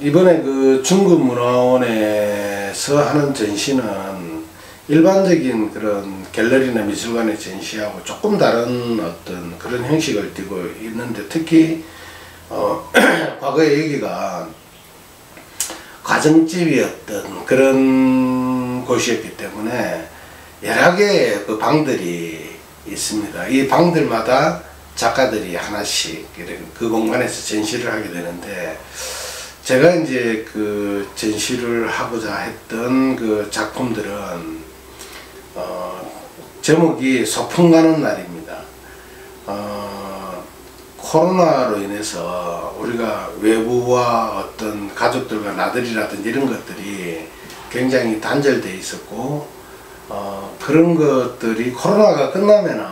이번에 그 중국문화원에서 하는 전시는 일반적인 그런 갤러리나 미술관의 전시하고 조금 다른 어떤 그런 형식을 띠고 있는데, 특히 과거에 여기가 가정집이었던 그런 곳이었기 때문에 여러 개의 그 방들이 있습니다. 이 방들마다 작가들이 하나씩 그 공간에서 전시를 하게 되는데, 제가 이제 그 전시를 하고자 했던 그 작품들은 제목이 소풍 가는 날입니다. 코로나로 인해서 우리가 외부와 어떤 가족들과 나들이라든지 이런 것들이 굉장히 단절되어 있었고, 그런 것들이 코로나가 끝나면은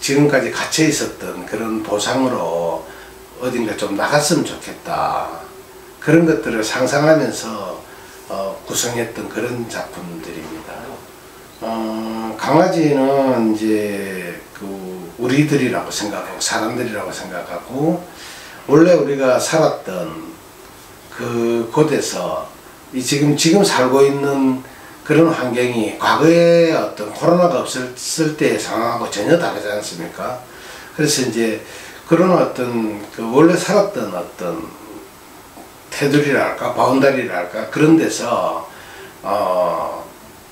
지금까지 갇혀 있었던 그런 보상으로 어딘가 좀 나갔으면 좋겠다, 그런 것들을 상상하면서 구성했던 그런 작품들입니다. 강아지는 이제 그 우리들이라고 생각하고 사람들이라고 생각하고, 원래 우리가 살았던 그 곳에서 지금 살고 있는 그런 환경이 과거에 어떤 코로나가 없었을 때의 상황하고 전혀 다르지 않습니까? 그래서 이제 그런 어떤 그 원래 살았던 어떤 테두리랄까 바운다리랄까 그런 데서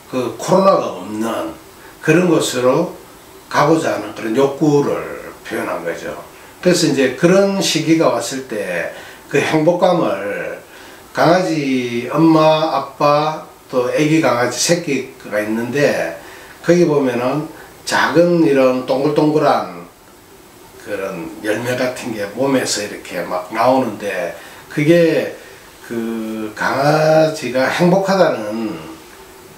그 코로나가 없는 그런 곳으로 가고자 하는 그런 욕구를 표현한 거죠. 그래서 이제 그런 시기가 왔을 때 그 행복감을 강아지 엄마 아빠 또 애기 강아지 새끼가 있는데, 거기 보면은 작은 이런 동글동글한 그런 열매 같은 게 몸에서 이렇게 막 나오는데, 그게 그 강아지가 행복하다는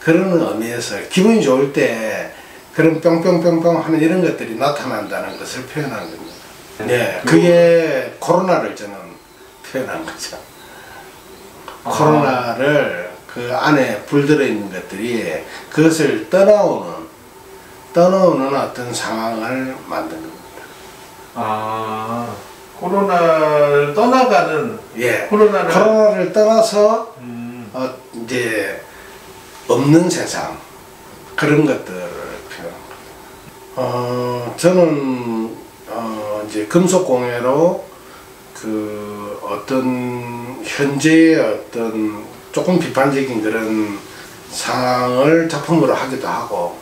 그런 의미에서 기분이 좋을 때 그런 뿅뿅뿅뿅 하는 이런 것들이 나타난다는 것을 표현한 겁니다. 네, 그게 코로나를 저는 표현한 거죠. 코로나를 그 안에 불들어 있는 것들이 그것을 떠나오는 어떤 상황을 만든 겁니다. 코로나를 떠나가는. 예, 코로나를 떠나서 이제 없는 세상, 그런 것들을 표현합니다. 저는 이제 금속공예로 그 어떤 현재의 어떤 조금 비판적인 그런 상황을 작품으로 하기도 하고,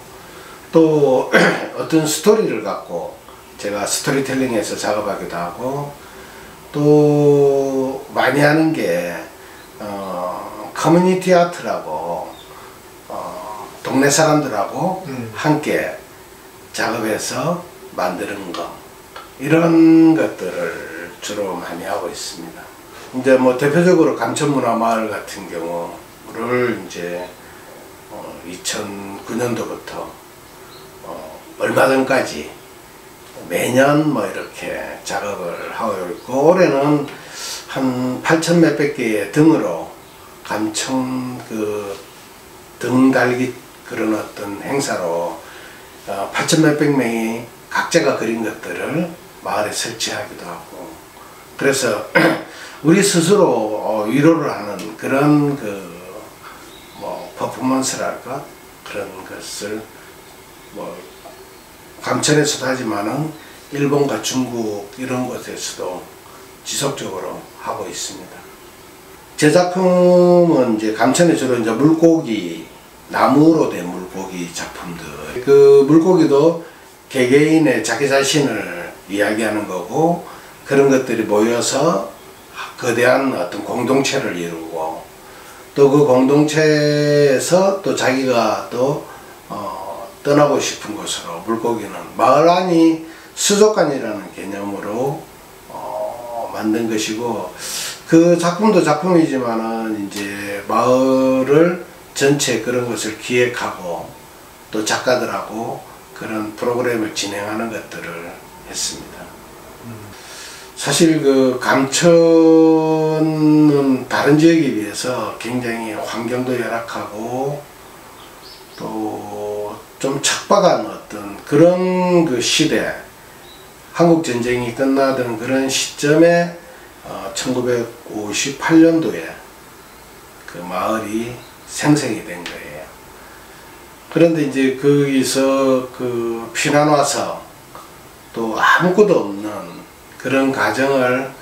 또 어떤 스토리를 갖고 제가 스토리텔링에서 작업하기도 하고, 또 많이 하는 게 커뮤니티 아트라고 동네 사람들하고 함께 작업해서 만드는 거, 이런 것들을 주로 많이 하고 있습니다. 이제 뭐 대표적으로 감천문화마을 같은 경우를 이제 2009년도부터 얼마 전까지 매년 뭐 이렇게 작업을 하고 있고, 올해는 한 8,000 몇백 개의 등으로 감천 그 등 달기 그런 어떤 행사로 8,000 몇백 명이 각자가 그린 것들을 마을에 설치하기도 하고, 그래서 우리 스스로 위로를 하는 그런 그 뭐 퍼포먼스랄까 그런 것을 뭐 감천에서도 하지만은 일본과 중국 이런 곳에서도 지속적으로 하고 있습니다. 제 작품은 이제 감천에 주로 이제 물고기, 나무로 된 물고기 작품들. 그 물고기도 개개인의 자기 자신을 이야기하는 거고, 그런 것들이 모여서 거대한 어떤 공동체를 이루고, 또 그 공동체에서 또 자기가 또 떠나고 싶은 곳으로, 물고기는 마을 안이 수족관이라는 개념으로 만든 것이고, 그 작품도 작품이지만은 이제 마을을 전체 그런 것을 기획하고 또 작가들하고 그런 프로그램을 진행하는 것들을 했습니다. 사실 그 감천은 다른 지역에 비해서 굉장히 환경도 열악하고 또 좀 척박한 어떤 그런 그 시대, 한국 전쟁이 끝나던 그런 시점에 1958년도에 그 마을이 생성이 된 거예요. 그런데 이제 거기서 그 피난 와서 또 아무것도 없는 그런 가정을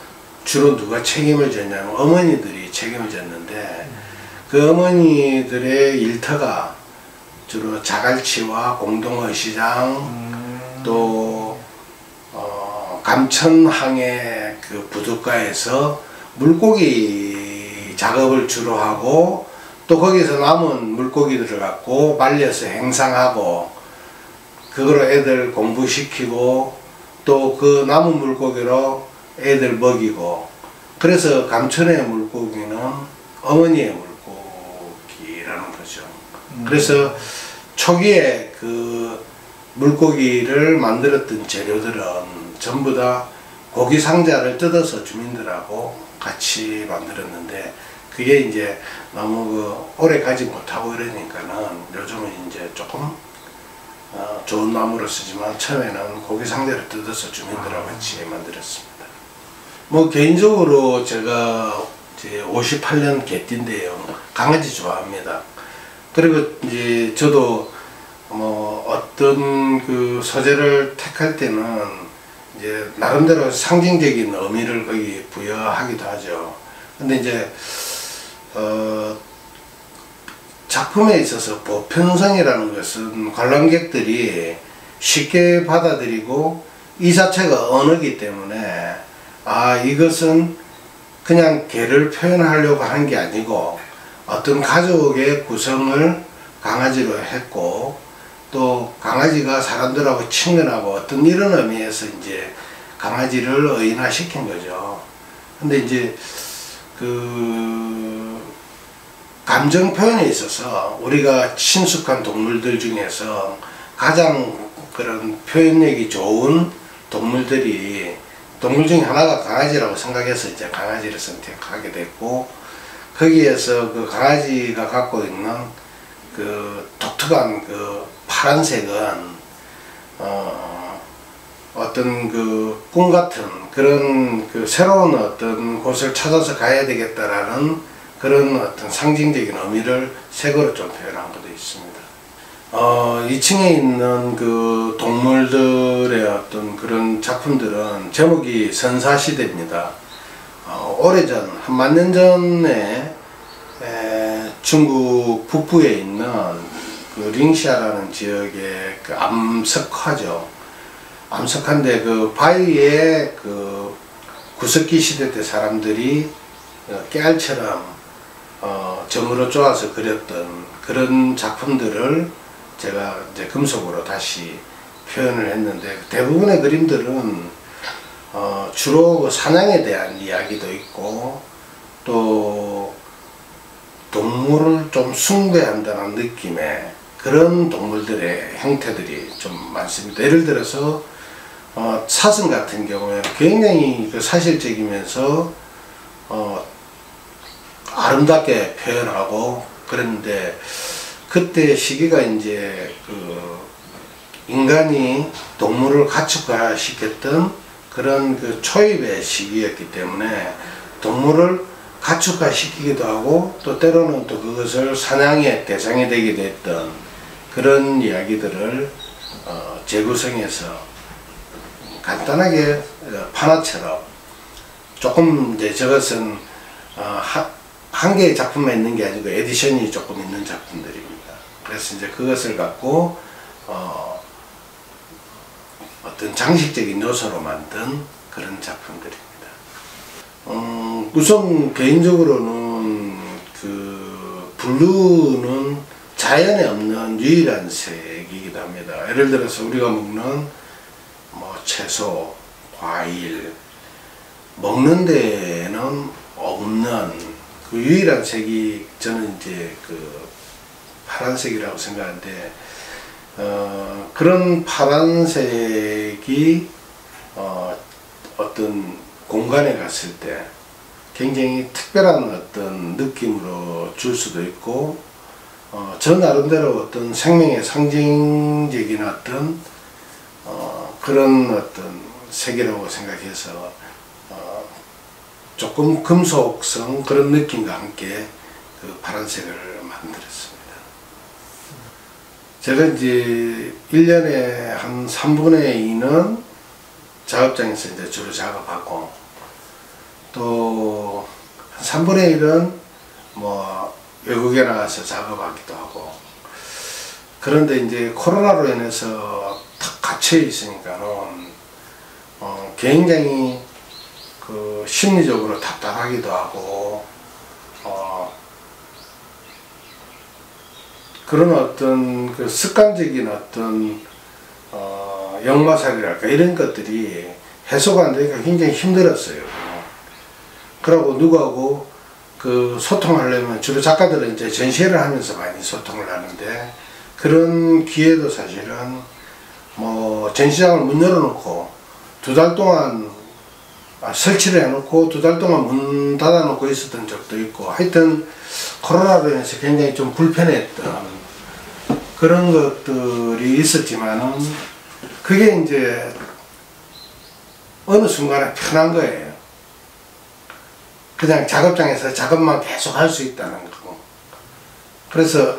주로 누가 책임을 졌냐면 어머니들이 책임을 졌는데, 그 어머니들의 일터가 주로 자갈치와 공동어시장, 또 감천항의 그 부둣가에서 물고기 작업을 주로 하고, 또 거기서 남은 물고기들을 갖고 말려서 행상하고, 그거로 애들 공부시키고, 또 그 남은 물고기로 애들 먹이고, 그래서 감천의 물고기는 어머니의 물고기라는 거죠. 그래서 초기에 그 물고기를 만들었던 재료들은 전부 다 고기 상자를 뜯어서 주민들하고 같이 만들었는데, 그게 이제 너무 그 오래 가지 못하고 이러니까는 요즘은 이제 조금 좋은 나무로 쓰지만 처음에는 고기 상자를 뜯어서 주민들하고 같이 만들었습니다. 뭐 개인적으로 제가 이제 58년 개띠인데요, 강아지 좋아합니다. 그리고 이제 저도 뭐 어떤 그 소재를 택할 때는 이제 나름대로 상징적인 의미를 거기 부여하기도 하죠. 근데 이제 작품에 있어서 보편성이라는 것은 관람객들이 쉽게 받아들이고 이 자체가 언어이기 때문에, 아, 이것은 그냥 개를 표현하려고 하는 게 아니고 어떤 가족의 구성을 강아지로 했고, 또 강아지가 사람들하고 친근하고 어떤 이런 의미에서 이제 강아지를 의인화시킨 거죠. 근데 이제 그 감정 표현에 있어서 우리가 친숙한 동물들 중에서 가장 그런 표현력이 좋은 동물 중에 하나가 강아지라고 생각해서 이제 강아지를 선택하게 됐고, 거기에서 그 강아지가 갖고 있는 그 독특한 그 파란색은 어떤 그 꿈 같은 그런 그 새로운 어떤 곳을 찾아서 가야 되겠다라는 그런 어떤 상징적인 의미를 색으로 좀 표현한 것도 있습니다. 2층에 있는 그 동물들의 어떤 그런 작품들은 제목이 선사시대입니다. 오래전, 한 10,000년 전에 중국 북부에 있는 그 링시아라는 지역의 그 암석화죠. 암석화인데 그 바위에 그 구석기 시대 때 사람들이 깨알처럼 점으로 쪼아서 그렸던 그런 작품들을 제가 이제 금속으로 다시 표현을 했는데, 대부분의 그림들은 주로 그 사냥에 대한 이야기도 있고, 또 동물을 좀 숭배한다는 느낌의 그런 동물들의 형태들이 좀 많습니다. 예를 들어서 사슴 같은 경우에 굉장히 그 사실적이면서 아름답게 표현하고 그랬는데, 그때 시기가 이제 그 인간이 동물을 가축화시켰던 그런 그 초입의 시기였기 때문에 동물을 가축화시키기도 하고, 또 때로는 또 그것을 사냥의 대상이 되기도 했던 그런 이야기들을 재구성해서 간단하게 판화처럼 조금 이제 저것은 한 개의 작품만 있는 게 아니고 에디션이 조금 있는 작품들입니다. 그래서 이제 그것을 갖고 어떤 장식적인 요소로 만든 그런 작품들입니다. 우선 개인적으로는 그 블루는 자연에 없는 유일한 색이기도 합니다. 예를 들어서 우리가 먹는 뭐 채소, 과일, 먹는 데는 없는 그 유일한 색이 저는 이제 그 파란색이라고 생각하는데, 그런 파란색이 어떤 공간에 갔을 때 굉장히 특별한 어떤 느낌으로 줄 수도 있고, 저 나름대로 어떤 생명의 상징적인 어떤 그런 어떤 색이라고 생각해서 조금 금속성 그런 느낌과 함께 그 파란색을 만들었습니다. 제가 이제 1년에 한 3분의 2는 작업장에서 이제 주로 작업하고, 또 3분의 1은 뭐 외국에 나가서 작업하기도 하고. 그런데 이제 코로나로 인해서 탁 갇혀 있으니까는 굉장히 그 심리적으로 답답하기도 하고, 그런 어떤 그 습관적인 어떤 역마살이랄까 이런 것들이 해소가 안 되니까 굉장히 힘들었어요. 그러고 누구하고 그 소통하려면 주로 작가들은 이제 전시회를 하면서 많이 소통을 하는데, 그런 기회도 사실은 뭐 전시장을 문 열어놓고 2달 동안 설치를 해놓고 2달 동안 문 닫아놓고 있었던 적도 있고, 하여튼 코로나로 인해서 굉장히 좀 불편했던 그런 것들이 있었지만은, 그게 이제 어느 순간에 편한 거예요. 그냥 작업장에서 작업만 계속 할 수 있다는 거고. 그래서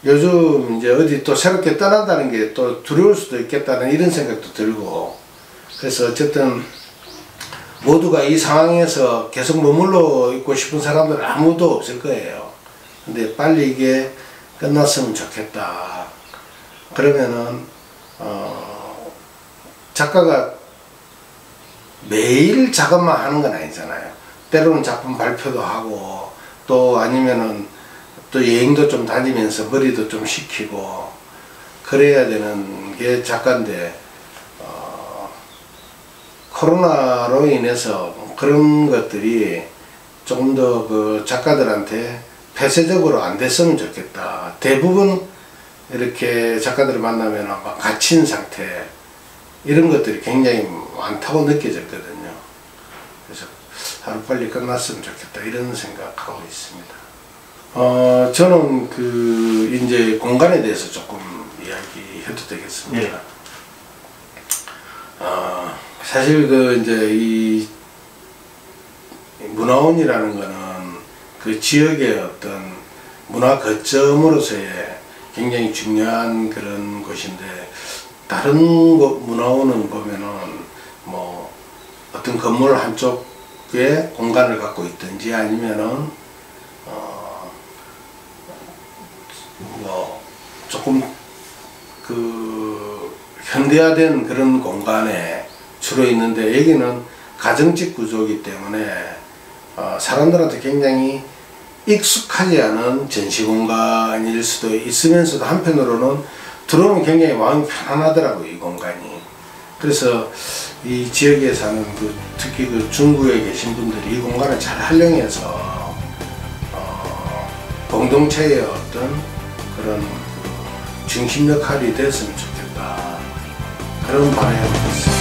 요즘 이제 어디 또 새롭게 떠난다는 게 또 두려울 수도 있겠다는 이런 생각도 들고, 그래서 어쨌든 모두가 이 상황에서 계속 머물러 있고 싶은 사람들은 아무도 없을 거예요. 근데 빨리 이게 끝났으면 좋겠다. 그러면은 작가가 매일 작업만 하는 건 아니잖아요. 때로는 작품 발표도 하고, 또 아니면은 또 여행도 좀 다니면서 머리도 좀 식히고 그래야 되는 게 작가인데, 코로나로 인해서 그런 것들이 조금 더 그 작가들한테 폐쇄적으로 안 됐으면 좋겠다. 대부분 이렇게 작가들을 만나면 막 갇힌 상태, 이런 것들이 굉장히 많다고 느껴졌거든요. 그래서 하루빨리 끝났으면 좋겠다 이런 생각하고 있습니다. 저는 그 이제 공간에 대해서 조금 이야기해도 되겠습니다. 예. 사실 그 이제 이 문화원이라는 거는 그 지역의 어떤 문화 거점으로서의 굉장히 중요한 그런 곳인데, 다른 문화원은 보면은 뭐 어떤 건물 한쪽에 공간을 갖고 있든지, 아니면은 뭐 조금 그 현대화된 그런 공간에 주로 있는데, 여기는 가정집 구조이기 때문에 사람들한테 굉장히 익숙하지 않은 전시 공간일 수도 있으면서도 한편으로는 들어오면 굉장히 마음이 편안하더라고요, 이 공간이. 그래서 이 지역에 사는 특히 그 중구에 계신 분들이 이 공간을 잘 활용해서 공동체의 어떤 그런 중심 역할이 됐으면 좋겠다, 그런 바람이 있습니다.